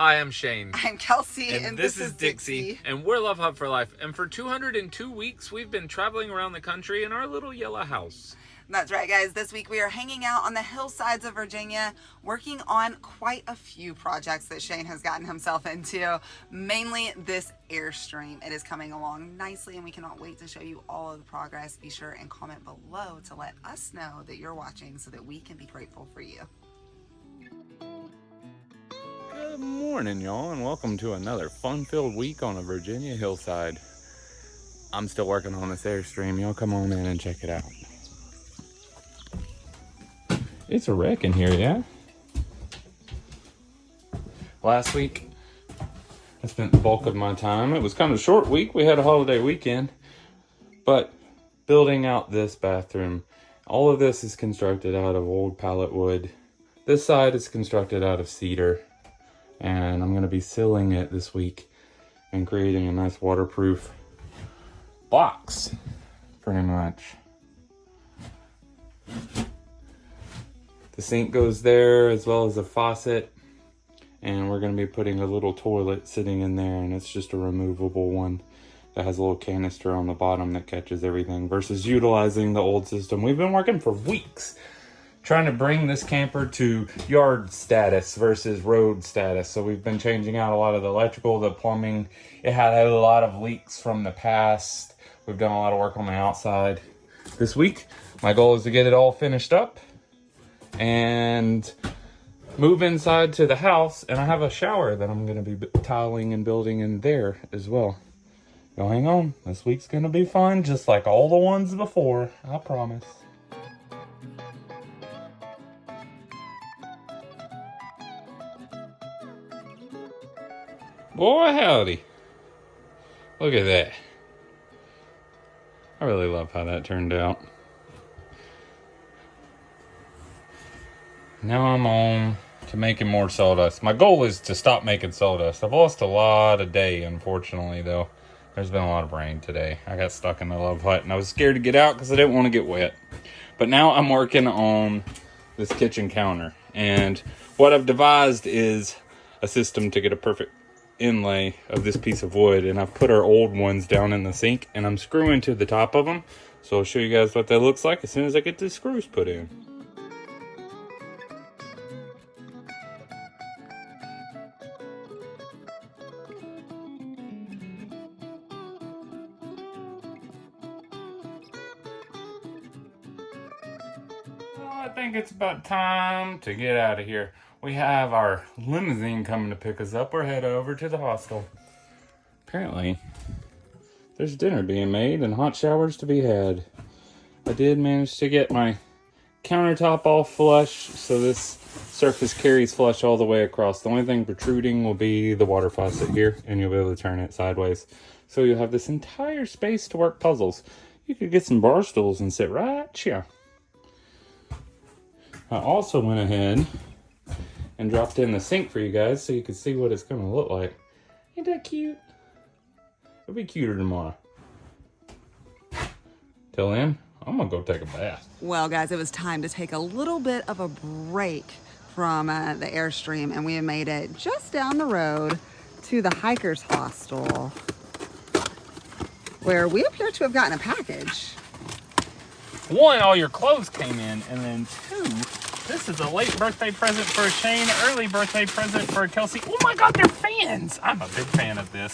Hi, I'm Shane. I'm Kelsey, and this is Dixie. And we're Love Hut for Life. And for 202 weeks, we've been traveling around the country in our little yellow house. That's right, guys. This week we are hanging out on the hillsides of Virginia, working on quite a few projects that Shane has gotten himself into, mainly this Airstream. It is coming along nicely, and we cannot wait to show you all of the progress. Be sure and comment below to let us know that you're watching so that we can be grateful for you. Good morning, y'all, and welcome to another fun-filled week on a Virginia hillside. I'm still working on this Airstream. Y'all come on in and check it out. It's a wreck in here, yeah? Last week, I spent the bulk of my time. It was kind of a short week. We had a holiday weekend. But building out this bathroom, all of this is constructed out of old pallet wood. This side is constructed out of cedar. And I'm going to be sealing it this week and creating a nice waterproof box, pretty much. The sink goes there as well as a faucet, and we're going to be putting a little toilet sitting in there, and it's just a removable one that has a little canister on the bottom that catches everything versus utilizing the old system. We've been working for weeks trying to bring this camper to yard status versus road status. So we've been changing out a lot of the electrical, the plumbing. It had a lot of leaks from the past. We've done a lot of work on the outside. This week, my goal is to get it all finished up and move inside to the house. And I have a shower that I'm going to be tiling and building in there as well. Y'all hang on. This week's going to be fun, just like all the ones before. I promise. Boy, howdy. Look at that. I really love how that turned out. Now I'm on to making more sawdust. My goal is to stop making sawdust. I've lost a lot of day, unfortunately, though. There's been a lot of rain today. I got stuck in the Love Hut, and I was scared to get out because I didn't want to get wet. But now I'm working on this kitchen counter. And what I've devised is a system to get a perfect inlay of this piece of wood, and I've put our old ones down in the sink, and I'm screwing to the top of them. So I'll show you guys what that looks like as soon as I get the screws put in. Well, I think it's about time to get out of here. We have our limousine coming to pick us up. We're headed over to the hostel. Apparently, there's dinner being made and hot showers to be had. I did manage to get my countertop all flush, so this surface carries flush all the way across. The only thing protruding will be the water faucet here, and you'll be able to turn it sideways. So you'll have this entire space to work puzzles. You could get some bar stools and sit right here. I also went ahead and dropped in the sink for you guys so you could see what it's going to look like. Ain't that cute? It'll be cuter tomorrow. Till then, I'm going to go take a bath. Well, guys, it was time to take a little bit of a break from the Airstream, and we have made it just down the road to the Hikers Hostel, where we appear to have gotten a package. One, all your clothes came in, and then two, this is a late birthday present for Shane, early birthday present for Kelsey. Oh my God, they're fans! I'm a big fan of this.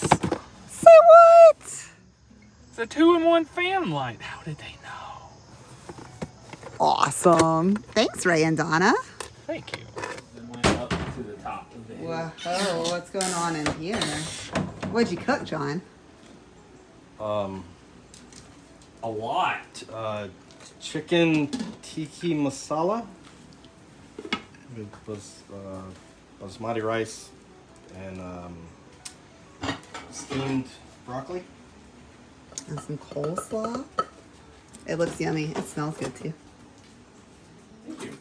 Say what? It's a 2-in-1 fan light. How did they know? Awesome. Thanks, Ray and Donna. Thank you. Then went up to the top of the hill. Whoa, what's going on in here? What'd you cook, John? A lot. Chicken tiki masala with basmati rice and steamed broccoli. And some coleslaw. It looks yummy. It smells good too. Thank you.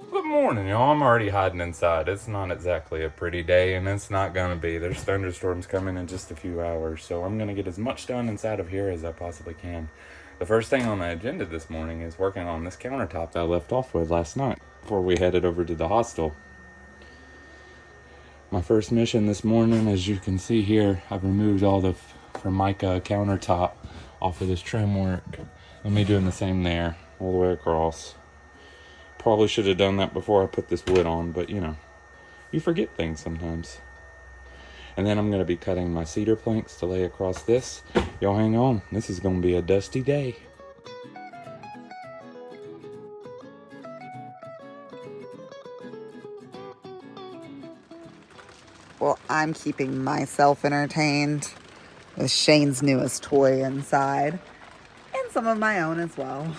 Good morning, y'all. I'm already hiding inside. It's not exactly a pretty day, and it's not going to be. There's thunderstorms coming in just a few hours, so I'm going to get as much done inside of here as I possibly can. The first thing on the agenda this morning is working on this countertop that I left off with last night. before we headed over to the hostel. My first mission this morning, as you can see here, I've removed all the Formica countertop off of this trim work. And me doing the same there, all the way across. Probably should have done that before I put this wood on, but you know, you forget things sometimes. And then I'm going to be cutting my cedar planks to lay across this. Y'all hang on, this is going to be a dusty day. Well, I'm keeping myself entertained with Shane's newest toy inside, and some of my own as well.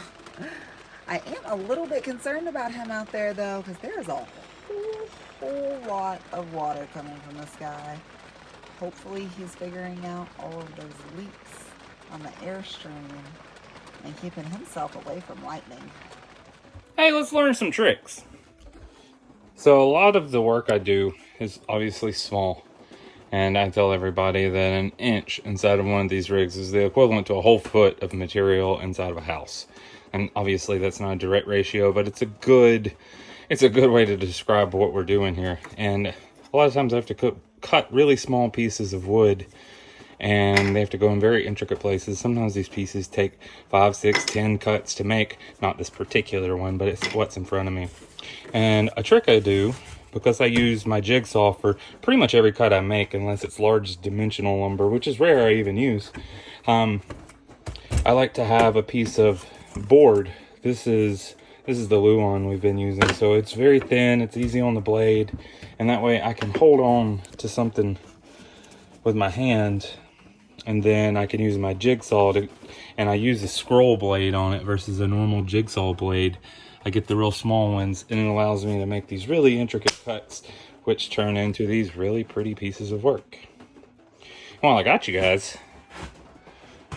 I am a little bit concerned about him out there, though, because there's a whole lot of water coming from the sky. Hopefully he's figuring out all of those leaks on the Airstream and keeping himself away from lightning. Hey, let's learn some tricks. So a lot of the work I do is obviously small. And I tell everybody that an inch inside of one of these rigs is the equivalent to a whole foot of material inside of a house. And obviously that's not a direct ratio, but it's a good way to describe what we're doing here. And a lot of times I have to cut really small pieces of wood, and they have to go in very intricate places. Sometimes these pieces take 5, 6, 10 cuts to make. Not this particular one, but it's what's in front of me. And a trick I do, because I use my jigsaw for pretty much every cut I make, unless it's large dimensional lumber, which is rare I even use, I like to have a piece of board. This is the Luan we've been using, so it's very thin, it's easy on the blade, and that way I can hold on to something with my hand, and then I can use my jigsaw and I use a scroll blade on it versus a normal jigsaw blade. I get the real small ones, and it allows me to make these really intricate cuts, which turn into these really pretty pieces of work. Well, I got you guys.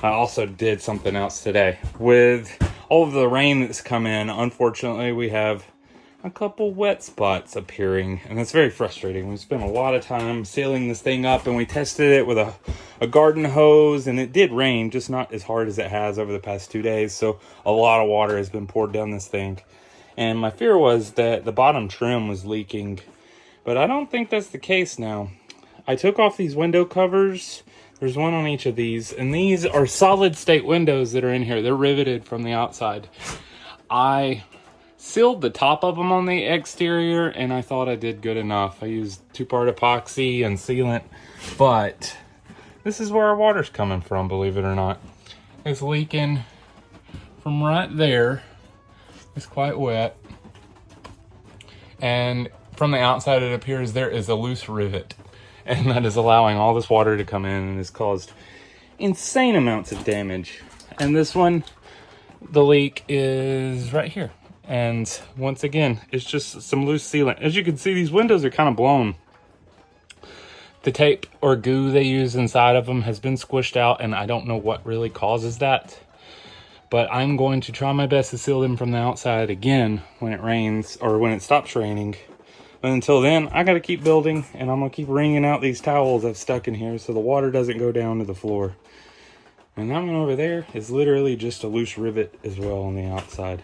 I also did something else today. With all of the rain that's come in, unfortunately, we have a couple wet spots appearing, and that's very frustrating. We spent a lot of time sealing this thing up, and we tested it with a garden hose, and it did rain, just not as hard as it has over the past 2 days, so a lot of water has been poured down this thing. And my fear was that the bottom trim was leaking, but I don't think that's the case now. I took off these window covers. There's one on each of these, and these are solid state windows that are in here. They're riveted from the outside. I sealed the top of them on the exterior, and I thought I did good enough. I used 2-part epoxy and sealant, but this is where our water's coming from, believe it or not. It's leaking from right there. It's quite wet, and from the outside it appears there is a loose rivet, and that is allowing all this water to come in and has caused insane amounts of damage. And this one, the leak is right here, and once again it's just some loose sealant. As you can see, these windows are kind of blown. The tape or goo they use inside of them has been squished out, and I don't know what really causes that. But I'm going to try my best to seal them from the outside again when it rains, or when it stops raining. But until then, I got to keep building, and I'm going to keep wringing out these towels I've stuck in here so the water doesn't go down to the floor. And that one over there is literally just a loose rivet as well on the outside.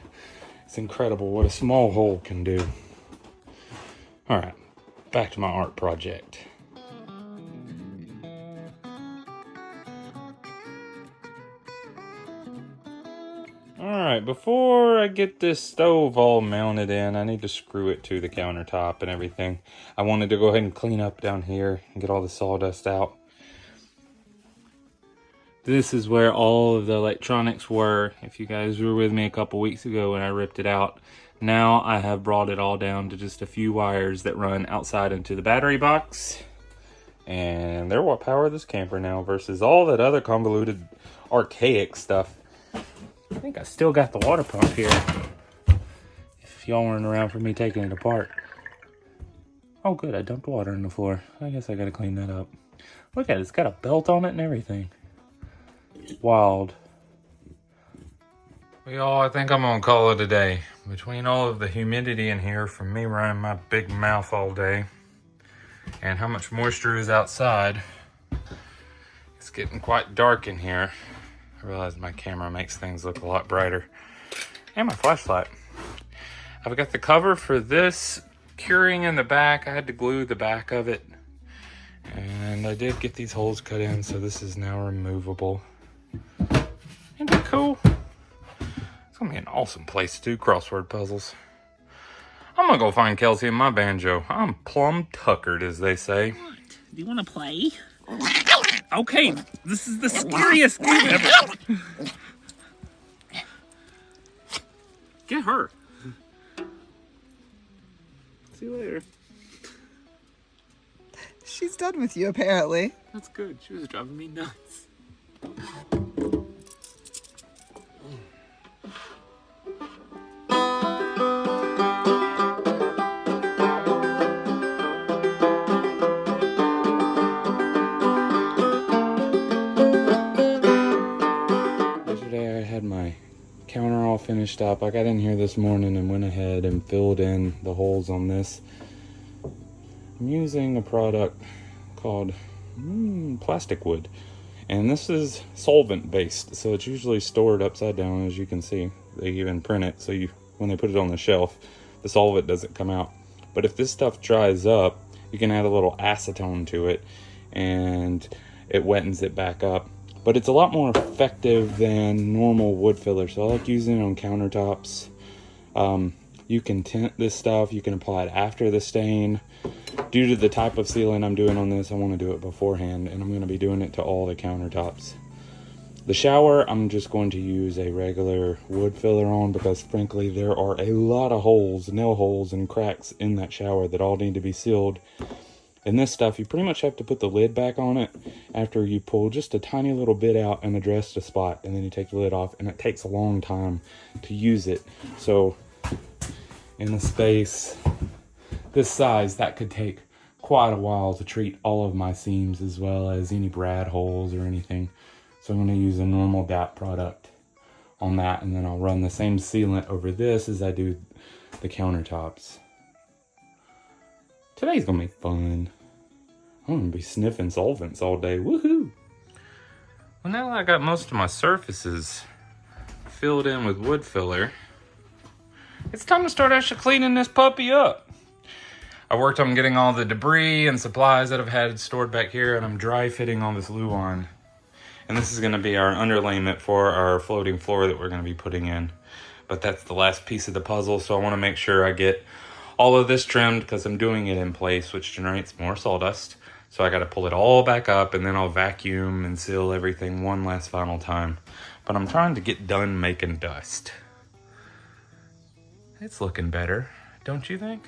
It's incredible what a small hole can do. All right, back to my art project. Alright, before I get this stove all mounted in, I need to screw it to the countertop and everything. I wanted to go ahead and clean up down here and get all the sawdust out. This is where all of the electronics were, if you guys were with me a couple weeks ago when I ripped it out. Now I have brought it all down to just a few wires that run outside into the battery box. And they're what power this camper now versus all that other convoluted archaic stuff. I think I still got the water pump here, if y'all weren't around for me taking it apart. Oh good, I dumped water on the floor. I guess I gotta clean that up. Look at it, it's got a belt on it and everything. Wild. Well, y'all, I think I'm gonna call it a day. Between all of the humidity in here from me running my big mouth all day and how much moisture is outside, it's getting quite dark in here. I realize my camera makes things look a lot brighter. And my flashlight. I've got the cover for this curing in the back. I had to glue the back of it. And I did get these holes cut in, so this is now removable. Isn't that cool? It's gonna be an awesome place to do crossword puzzles. I'm gonna go find Kelsey and my banjo. I'm plumb tuckered, as they say. What? Do you want to play? Okay, this is the scariest game ever. Get her. See you later. She's done with you, apparently. That's good. She was driving me nuts. Yesterday I had my counter all finished up. I got in here this morning and went ahead and filled in the holes on this. I'm using a product called plastic wood, and this is solvent based, so it's usually stored upside down. As you can see, they even print it so when they put it on the shelf, the solvent doesn't come out. But if this stuff dries up, you can add a little acetone to it and it wettens it back up. But it's a lot more effective than normal wood filler, so I like using it on countertops. You can tint this stuff, you can apply it after the stain. Due to the type of sealing I'm doing on this, I want to do it beforehand, and I'm going to be doing it to all the countertops. The shower, I'm just going to use a regular wood filler on because frankly there are a lot of holes, nail holes and cracks in that shower that all need to be sealed. And this stuff, you pretty much have to put the lid back on it after you pull just a tiny little bit out and address the spot, and then you take the lid off, and it takes a long time to use it. So in a space this size, that could take quite a while to treat all of my seams as well as any brad holes or anything. So I'm going to use a normal DAP product on that, and then I'll run the same sealant over this as I do the countertops. Today's going to be fun. I'm going to be sniffing solvents all day. Woohoo! Well, now that I got most of my surfaces filled in with wood filler, it's time to start actually cleaning this puppy up. I worked on getting all the debris and supplies that I've had stored back here, and I'm dry fitting all this Luan. And this is going to be our underlayment for our floating floor that we're going to be putting in. But that's the last piece of the puzzle, so I want to make sure I get all of this trimmed because I'm doing it in place, which generates more sawdust. So I got to pull it all back up, and then I'll vacuum and seal everything one last final time. But I'm trying to get done making dust. It's looking better, don't you think?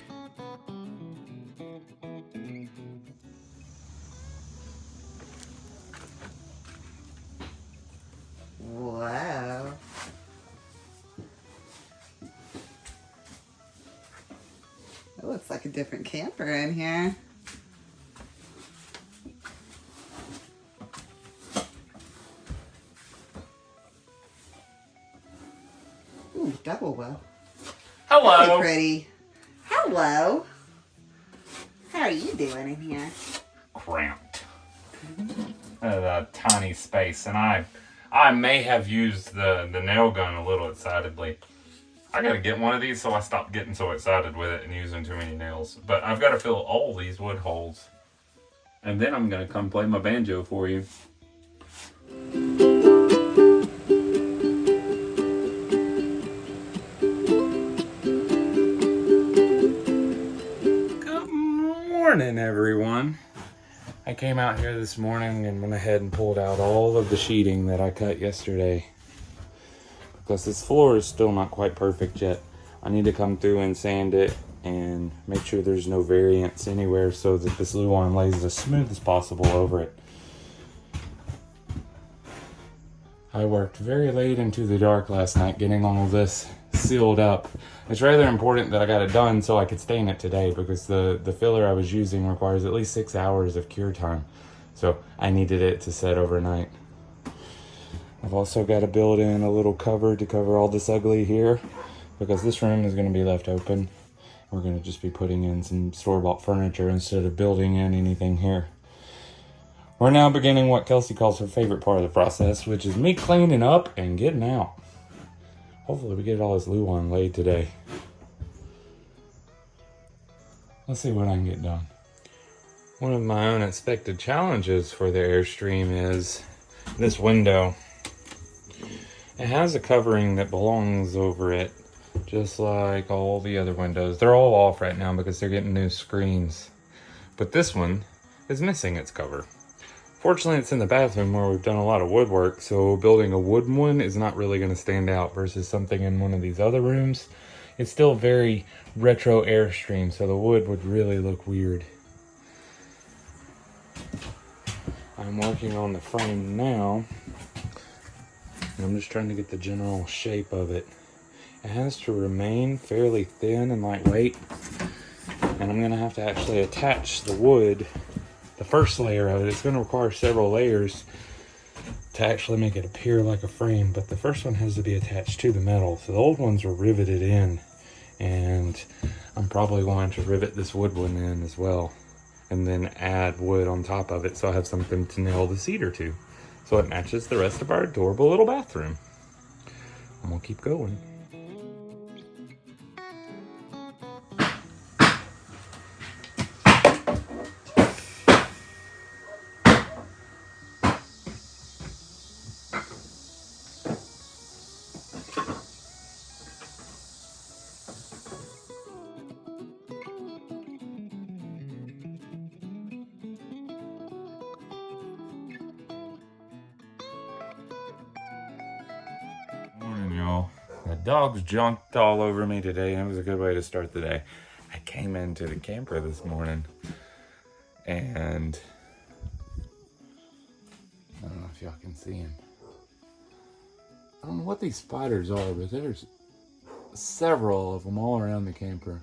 Wow. It looks like a different camper in here. Ooh, double well. Hello. Really pretty. Hello. How are you doing in here? Cramped. A tiny space, and I may have used the nail gun a little excitedly. I gotta get one of these so I stop getting so excited with it and using too many nails. But I've got to fill all these wood holes. And then I'm gonna come play my banjo for you. Good morning, everyone. I came out here this morning and went ahead and pulled out all of the sheeting that I cut yesterday. Because this floor is still not quite perfect yet. I need to come through and sand it and make sure there's no variance anywhere so that this Luan lays as smooth as possible over it. I worked very late into the dark last night getting all of this sealed up. It's rather important that I got it done so I could stain it today because the filler I was using requires at least 6 hours of cure time. So I needed it to set overnight. I've also got to build in a little cover to cover all this ugly here because this room is going to be left open. We're going to just be putting in some store-bought furniture instead of building in anything here. We're now beginning what Kelsey calls her favorite part of the process, which is me cleaning up and getting out. Hopefully we get all this Luan laid today. Let's see what I can get done. One of my unexpected challenges for the Airstream is this window. It has a covering that belongs over it, just like all the other windows. They're all off right now because they're getting new screens. But this one is missing its cover. Fortunately, it's in the bathroom where we've done a lot of woodwork, so building a wooden one is not really going to stand out versus something in one of these other rooms. It's still very retro Airstream, so the wood would really look weird. I'm working on the frame now. I'm just trying to get the general shape of it. It has to remain fairly thin and lightweight. And I'm going to have to actually attach the wood, the first layer of it. It's going to require several layers to actually make it appear like a frame. But the first one has to be attached to the metal. So the old ones are riveted in. And I'm probably going to rivet this wood one in as well. And then add wood on top of it so I have something to nail the cedar to. So it matches the rest of our adorable little bathroom. And we'll keep going. Morning, y'all. The dogs jumped all over me today, and it was a good way to start the day. I came into the camper this morning, and I don't know if y'all can see him. I don't know what these spiders are, but there's several of them all around the camper.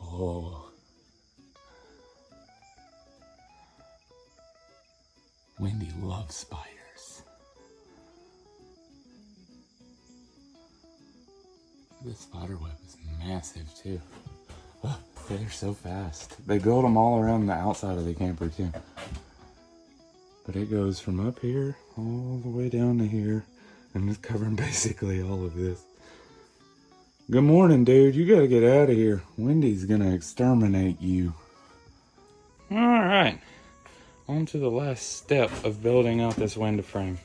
Oh. Wendy loves spiders. This spider web is massive too. Oh, they're so fast. They build them all around the outside of the camper too. But it goes from up here all the way down to here, and it's covering basically all of this. Good morning, dude. You gotta get out of here. Wendy's gonna exterminate you. All right. On to the last step of building out this window frame.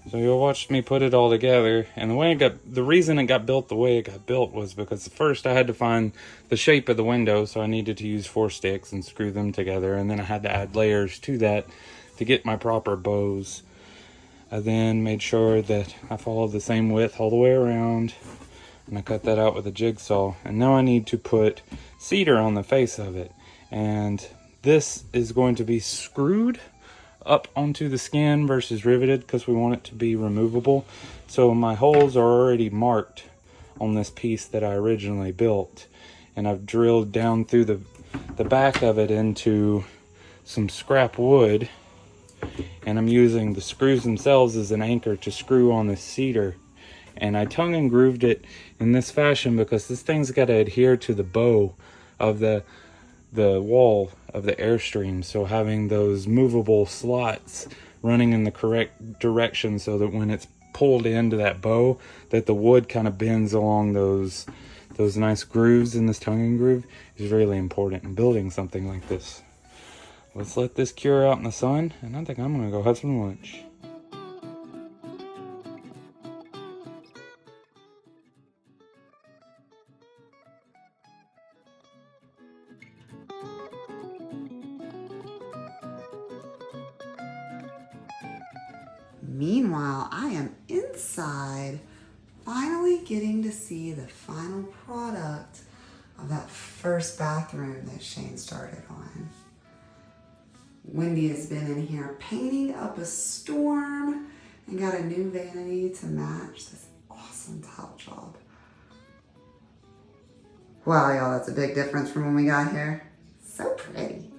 So you'll watch me put it all together, and the reason it got built the way it got built was because first I had to find the shape of the window, so I needed to use 4 sticks and screw them together, and then I had to add layers to that to get my proper bows. I then made sure that I followed the same width all the way around, and I cut that out with a jigsaw. And now I need to put cedar on the face of it, and this is going to be screwed up onto the skin versus riveted because we want it to be removable. So my holes are already marked on this piece that I originally built, and I've drilled down through the back of it into some scrap wood, and I'm using the screws themselves as an anchor to screw on the cedar. And I tongue and grooved it in this fashion because this thing's got to adhere to the bow of the wall of the Airstream, so having those movable slots running in the correct direction so that when it's pulled into that bow, that the wood kind of bends along those nice grooves in this tongue groove is really important in building something like this. Let's let this cure out in the sun, and I think I'm gonna go have some lunch. Meanwhile, I am inside, finally getting to see the final product of that first bathroom that Shane started on. Wendy has been in here painting up a storm and got a new vanity to match this awesome top job. Wow, y'all, that's a big difference from when we got here. So pretty.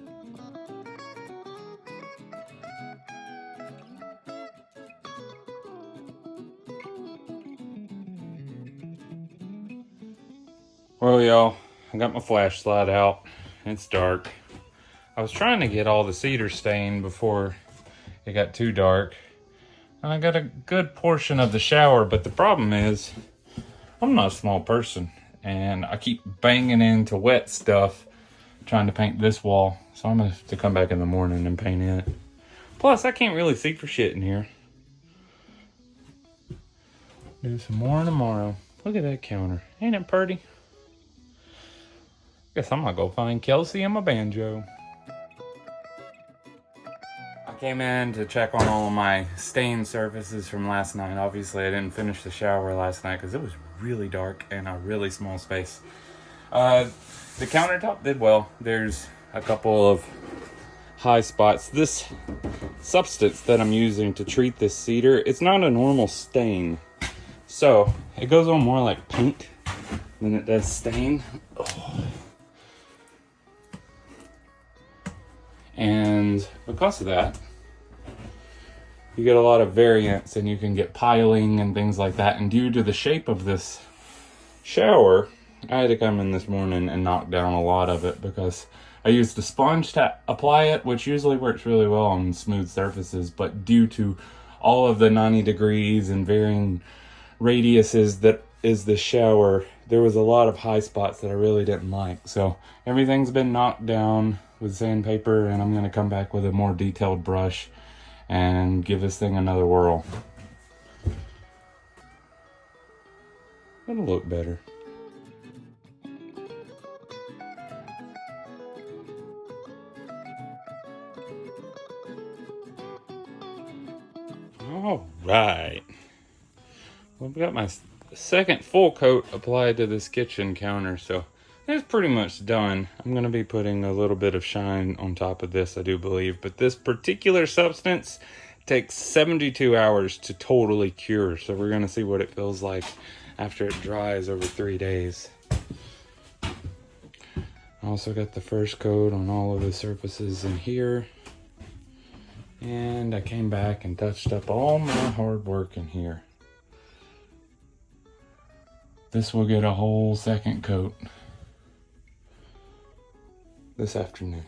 Well, y'all, I got my flashlight out. It's dark. I was trying to get all the cedar stained before it got too dark. And I got a good portion of the shower, but the problem is, I I'm not a small person, and I keep banging into wet stuff trying to paint this wall. So I'm gonna have to come back in the morning and paint it. Plus, I can't really see for shit in here. Do some more tomorrow. Look at that counter. Ain't it pretty? Guess I'm gonna go find Kelsey and my banjo. I came in to check on all of my stained surfaces from last night. Obviously, I didn't finish the shower last night because it was really dark and a really small space. The countertop did well. There's a couple of high spots. This substance that I'm using to treat this cedar, it's not a normal stain. So, it goes on more like paint than it does stain. Oh. And because of that, you get a lot of variance and you can get piling and things like that. And due to the shape of this shower, I had to come in this morning and knock down a lot of it because I used a sponge to apply it, which usually works really well on smooth surfaces. But due to all of the 90 degrees and varying radiuses that is the shower, there was a lot of high spots that I really didn't like. So everything's been knocked down with sandpaper, and I'm going to come back with a more detailed brush and give this thing another whirl. It'll look better. All right. Well, I've got my second full coat applied to this kitchen counter, so it's pretty much done. I'm going to be putting a little bit of shine on top of this, I do believe. But this particular substance takes 72 hours to totally cure. So we're going to see what it feels like after it dries over 3 days. I also got the first coat on all of the surfaces in here. And I came back and touched up all my hard work in here. This will get a whole second coat this afternoon.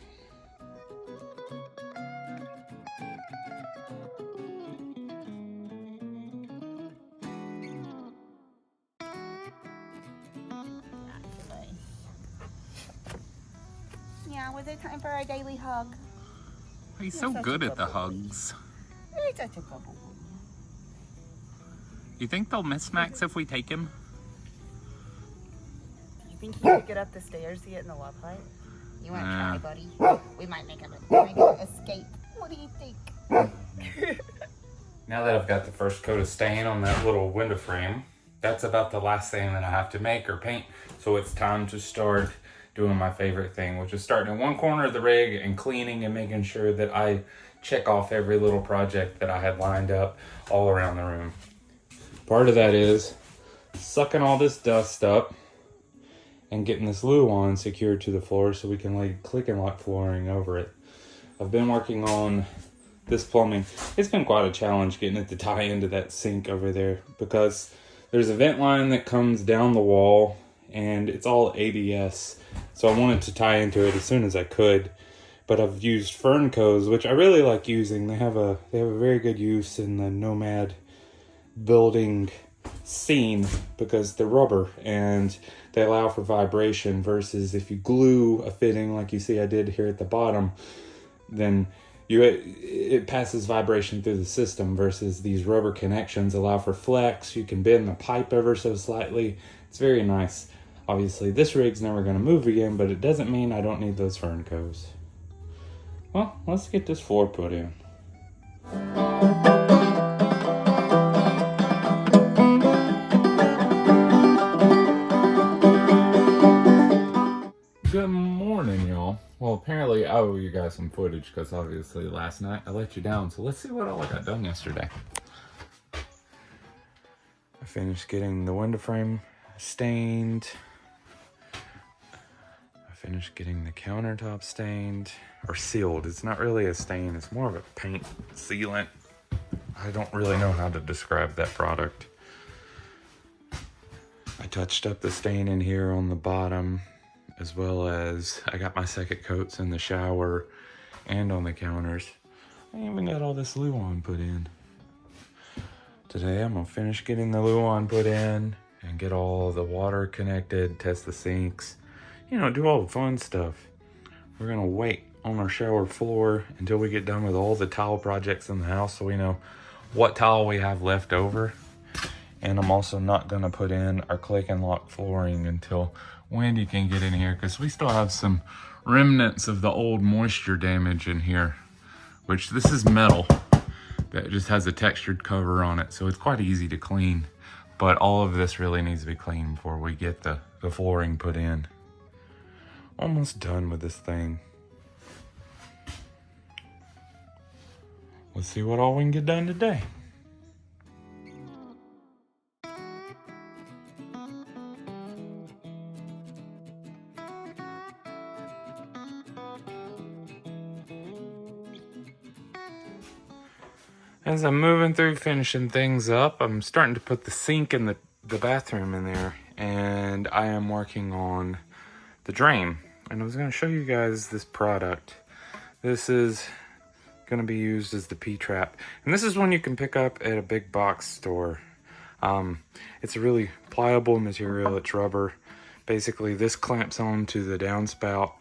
Yeah, was it time for our daily hug? He's so good at the hugs. You're such a bubble. You think they'll miss Max if we take him? Do you think he could get up the stairs to get in the love hut? You want to try, buddy? We might make him escape. What do you think? Now that I've got the first coat of stain on that little window frame, that's about the last thing that I have to make or paint. So it's time to start doing my favorite thing, which is starting in one corner of the rig and cleaning and making sure that I check off every little project that I had lined up all around the room. Part of that is sucking all this dust up and getting this Luan secured to the floor so we can lay click and lock flooring over it. I've been working on this plumbing. It's been quite a challenge getting it to tie into that sink over there because there's a vent line that comes down the wall and it's all ABS. So I wanted to tie into it as soon as I could. But I've used fern cones, which I really like using. They have a very good use in the nomad building scene because they're rubber and they allow for vibration versus if you glue a fitting like you see I did here at the bottom, then it passes vibration through the system versus these rubber connections allow for flex. You can bend the pipe ever so slightly. It's very nice. Obviously this rig's never going to move again, but it doesn't mean I don't need those fern cones. Well, let's get this floor put in. Good morning, y'all. Well, apparently I owe you guys some footage because obviously last night I let you down. So let's see what all I got done yesterday. I finished getting the window frame stained. I finished getting the countertop stained or sealed. It's not really a stain. It's more of a paint sealant. I don't really know how to describe that product. I touched up the stain in here on the bottom, as well as I got my second coats in the shower and on the counters. I even got all this Luan put in. Today I'm gonna finish getting the Luan put in and get all the water connected, test the sinks, you know, do all the fun stuff. We're gonna wait on our shower floor until we get done with all the tile projects in the house so we know what tile we have left over. And I'm also not gonna put in our click and lock flooring until Wendy can get in here, because we still have some remnants of the old moisture damage in here, which this is metal that just has a textured cover on it, so it's quite easy to clean. But all of this really needs to be cleaned before we get the flooring put in. Almost done with this thing. Let's see what all we can get done today. As I'm moving through finishing things up, I'm starting to put the sink and the bathroom in there, and I am working on the drain. And I was going to show you guys this product. This is going to be used as the P-trap, and this is one you can pick up at a big box store. It's a really pliable material. It's rubber. Basically, this clamps onto the downspout,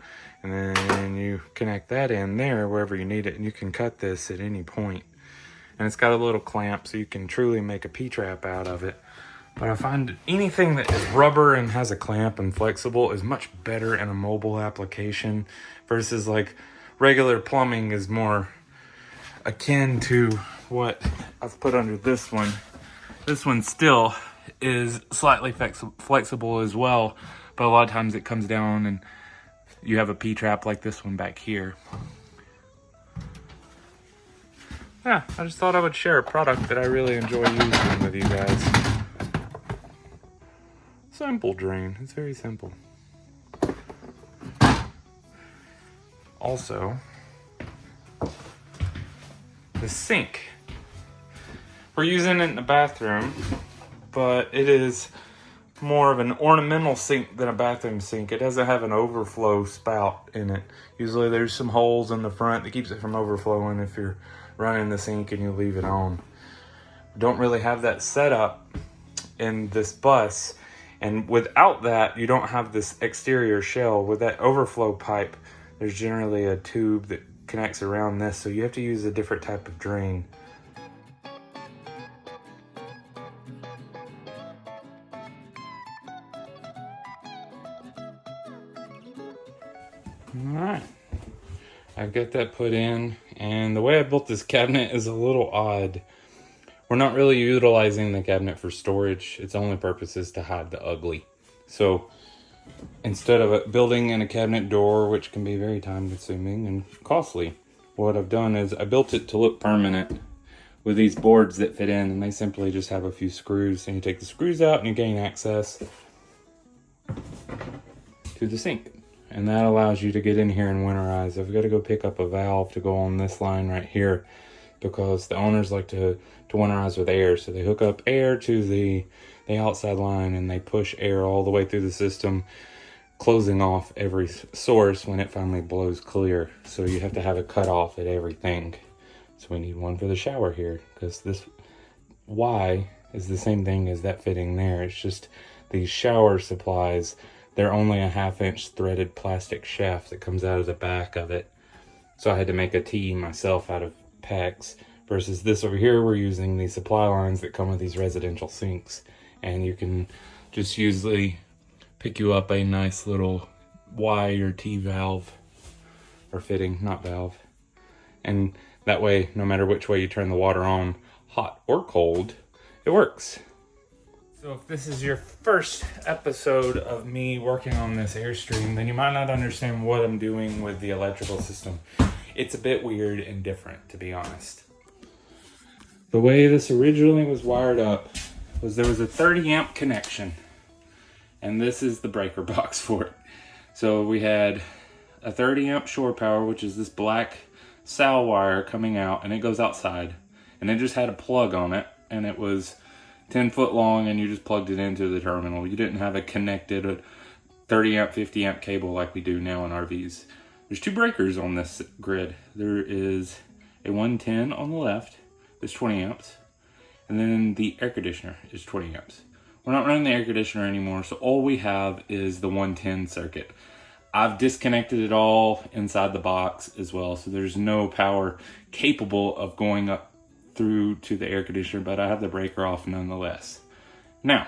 and then you connect that in there wherever you need it, and you can cut this at any point. And it's got a little clamp, so you can truly make a P-trap out of it. But I find anything that is rubber and has a clamp and flexible is much better in a mobile application, versus like regular plumbing is more akin to what I've put under this one. This one still is slightly flexible as well, but a lot of times it comes down and you have a P-trap like this one back here. Yeah, I just thought I would share a product that I really enjoy using with you guys. Simple drain, it's very simple. Also, the sink. We're using it in the bathroom, but it is more of an ornamental sink than a bathroom sink. It doesn't have an overflow spout in it. Usually there's some holes in the front that keeps it from overflowing if you're running the sink and you leave it on. Don't really have that set up in this bus, and without that you don't have this exterior shell. With that overflow pipe, there's generally a tube that connects around this, so you have to use a different type of drain. Alright, I've got that put in, and the way I built this cabinet is a little odd. We're not really utilizing the cabinet for storage. Its only purpose is to hide the ugly. So instead of building in a cabinet door, which can be very time consuming and costly, what I've done is I built it to look permanent with these boards that fit in, and they simply just have a few screws, and you take the screws out and you gain access to the sink. And that allows you to get in here and winterize. I've got to go pick up a valve to go on this line right here, because the owners like to winterize with air. So they hook up air to the outside line, and they push air all the way through the system, closing off every source when it finally blows clear. So you have to have it cut off at everything. So we need one for the shower here, because this Y is the same thing as that fitting there. It's just these shower supplies, they're only a 1/2 inch threaded plastic shaft that comes out of the back of it. So I had to make a T myself out of PEX, versus this over here, we're using these supply lines that come with these residential sinks. And you can just usually pick you up a nice little Y or T valve, or fitting, not valve. And that way, no matter which way you turn the water on, hot or cold, it works. So if this is your first episode of me working on this Airstream, then you might not understand what I'm doing with the electrical system. It's a bit weird and different, to be honest. The way this originally was wired up was there was a 30 amp connection, and this is the breaker box for it. So we had a 30 amp shore power, which is this black SAL wire coming out, and it goes outside, and it just had a plug on it, and it was 10 foot long, and you just plugged it into the terminal. You didn't have a connected 30 amp, 50 amp cable like we do now in RVs. There's 2 breakers on this grid. There is a 110 on the left, that's 20 amps, and then the air conditioner is 20 amps. We're not running the air conditioner anymore, so all we have is the 110 circuit. I've disconnected it all inside the box as well, so there's no power capable of going up through to the air conditioner, but I have the breaker off nonetheless. Now,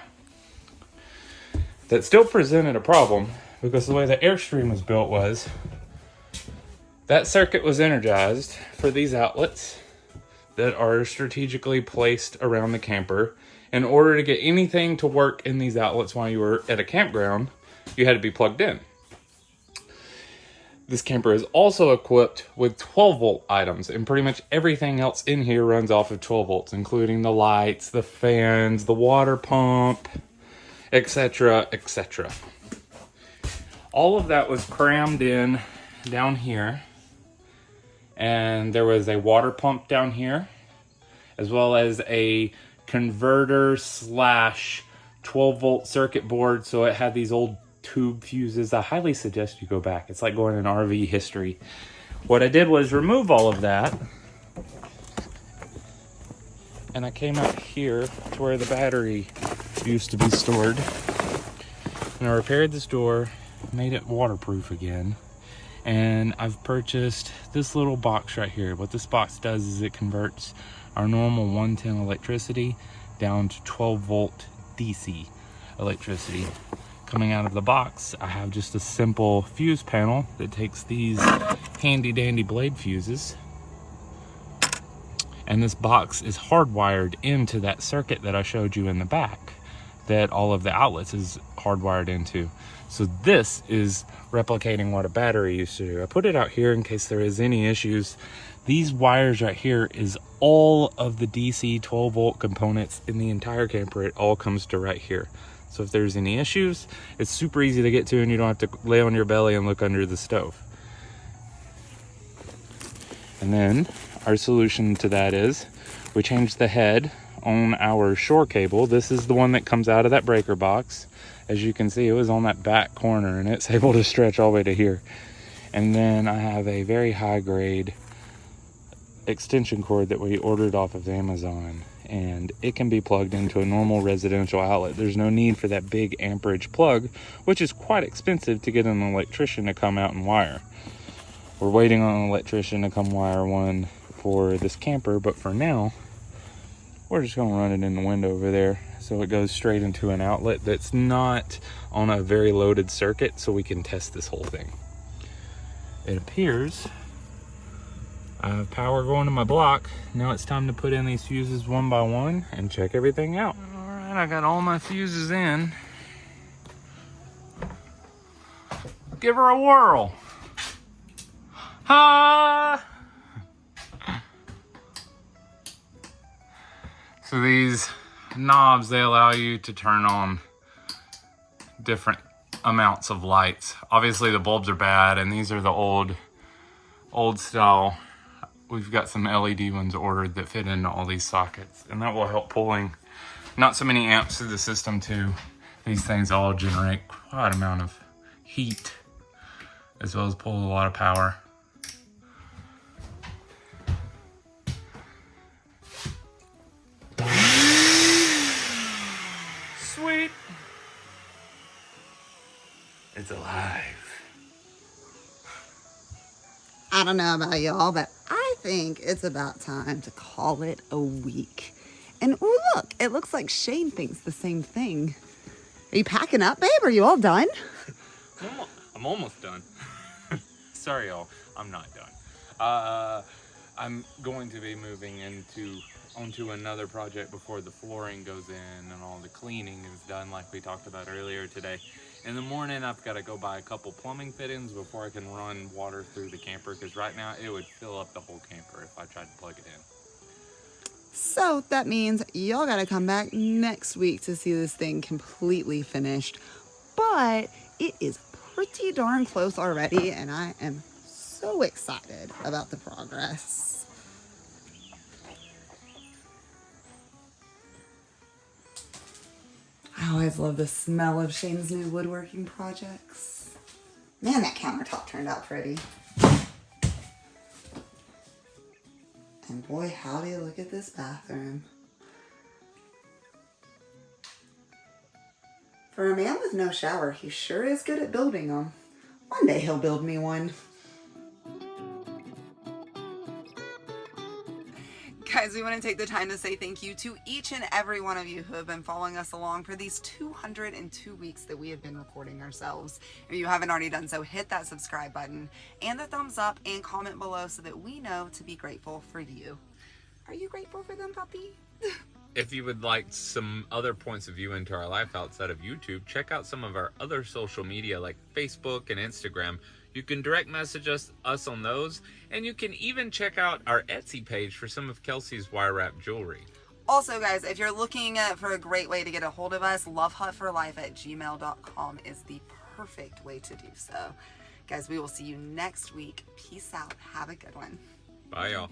that still presented a problem because the way the Airstream was built was that circuit was energized for these outlets that are strategically placed around the camper. In order to get anything to work in these outlets while you were at a campground, you had to be plugged in. This camper is also equipped with 12 volt items, and pretty much everything else in here runs off of 12 volts, including the lights, the fans, the water pump, etc., etc. All of that was crammed in down here, and there was a water pump down here, as well as a converter slash 12 volt circuit board. So it had these old tube fuses. I highly suggest you go back. It's like going in RV history. What I did was remove all of that, and I came out here to where the battery used to be stored, and I repaired this door, made it waterproof again, and I've purchased this little box right here. What this box does is it converts our normal 110 electricity down to 12 volt DC electricity. Coming out of the box, I have just a simple fuse panel that takes these handy dandy blade fuses, and this box is hardwired into that circuit that I showed you in the back that all of the outlets is hardwired into. So this is replicating what a battery used to do. I put it out here in case there is any issues. These wires right here is all of the DC 12 volt components in the entire camper. It all comes to right here. So if there's any issues, it's super easy to get to, and you don't have to lay on your belly and look under the stove. And then our solution to that is we changed the head on our shore cable. This is the one that comes out of that breaker box. As you can see, it was on that back corner, and it's able to stretch all the way to here. And then I have a very high grade extension cord that we ordered off of Amazon, and it can be plugged into a normal residential outlet. There's no need for that big amperage plug, which is quite expensive to get an electrician to come out and wire. We're waiting on an electrician to come wire one for this camper, but for now, we're just gonna run it in the window over there so it goes straight into an outlet that's not on a very loaded circuit, so we can test this whole thing. It appears I have power going to my block. Now it's time to put in these fuses one by one and check everything out. All right, I got all my fuses in. Give her a whirl. Ha! So these knobs, they allow you to turn on different amounts of lights. Obviously the bulbs are bad, and these are the old style. We've got some LED ones ordered that fit into all these sockets, and that will help pulling not so many amps through the system too. These things all generate quite an amount of heat, as well as pull a lot of power. Sweet. It's alive. I don't know about y'all, but I think it's about time to call it a week. And ooh, look, it looks like Shane thinks the same thing. Are you packing up, babe? Are you all done? I'm almost done. Sorry, y'all. I'm not done. I'm going to be moving onto another project before the flooring goes in and all the cleaning is done, like we talked about earlier today. In the morning, I've got to go buy a couple plumbing fittings before I can run water through the camper, because right now it would fill up the whole camper if I tried to plug it in. So that means y'all gotta come back next week to see this thing completely finished. But it is pretty darn close already, and I am so excited about the progress. I always love the smell of Shane's new woodworking projects. Man, that countertop turned out pretty. And boy, howdy, look at this bathroom. For a man with no shower, he sure is good at building them. One day he'll build me one. Guys, we want to take the time to say thank you to each and every one of you who have been following us along for these 202 weeks that we have been recording ourselves. If you haven't already done so, hit that subscribe button and the thumbs up and comment below so that we know to be grateful for you. Are you grateful for them, puppy? If you would like some other points of view into our life outside of YouTube, check out some of our other social media like Facebook and Instagram. You can direct message us on those, and you can even check out our Etsy page for some of Kelsey's wire wrap jewelry. Also, guys, if you're looking for a great way to get a hold of us, LoveHut4Life@gmail.com is the perfect way to do so. Guys, we will see you next week. Peace out. Have a good one. Bye, y'all.